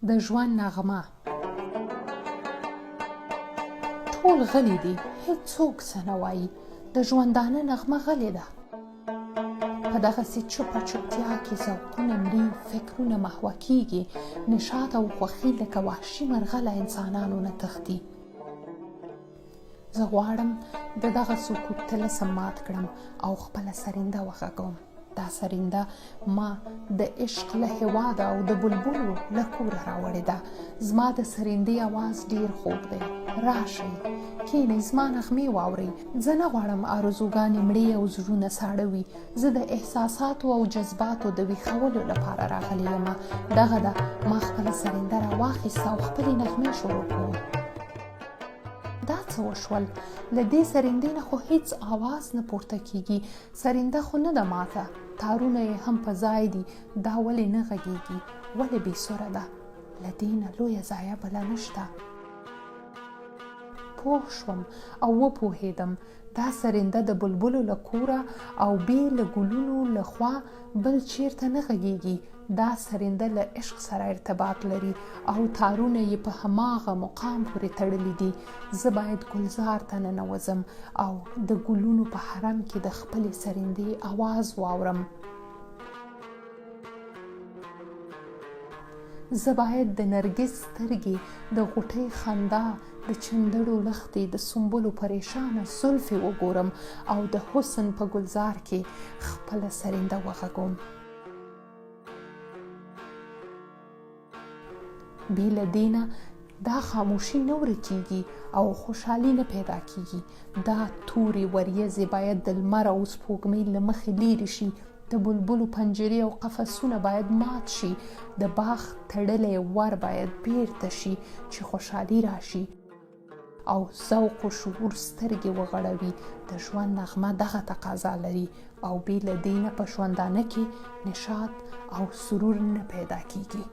د ژوند نغمه. ټول غلي دي، هیڅوک څه نه وایي. د ژوندانه نغمه غلې ده. په دغسې چوپه چوپتیا کې ذوقونه مري، فکرونه محوه کیږي، نشاط او خوښي لکه وحشي مرغه له انسانانو نه تښتي. زه غواړم د دغه سکوت طلسم مات کړم او خپله سرنده وغږوم. دا سرنده ما د عشق له هېواده او د بلبلو له کوره راوړې ده. زما د سرندې اواز ډېر خوږ دی. راشي کښېنئ، زما نغمې واورئ. زه نه غواړم آرزوګانې مړې او زړونه ساړه وي. زه د احساساتو او جذباتو د ویښولو لپاره راغلی یم. دغه ده، ما خپله سرنده راواخیسته او خپلې نغمې شروع کوم. دا څه وشول؟ له دې سرندې نه خو هیڅ آواز نه پورته کیږي. سرنده خو نه ده ماته، تارونه یې هم په ځای دي. دا ولې نه غږیږي؟ ولې بې سوره ده؟ له دې نه لویه ضایعه بله نشته. پوه شوم او وپوهېدم، دا سرنده د بلبلو له کوره او بې له ګلونو له خوا بل چیرته نه غږیږي. دا سرنده له عشق سره ارتباط لري او تارونه یې په هماغه مقام پورې تړلي دي. زه باید ګلزار ته ننوځم او د ګلونو په حرم کې د خپلې سرندې اواز واورم. زه باید د نرګس سترګې، د غوټۍ خندا، د چندړو لښتې، د سنبلو پریشانه زلفې وګورم او د حسن په ګلزار کې خپله سرنده وغږوم. بې له دې نه دا خاموشي نه ورکیږي او خوشحالي نه پیدا کیږي. دا تورې وریځې باید د لمر او سپوږمۍ له مخې لیرې شي. د بلبلو پنجرې او قفسونه باید مات شي. د باغ تړلی ور باید بیرته شي چې خوشحالي راشي او ذوق و شعور سترګې وغړوي. د ژوند نغمه دغه تقاضا لري او بې له دې نه په ژوندانه کې نشاط او سرور نه پیدا کیږي.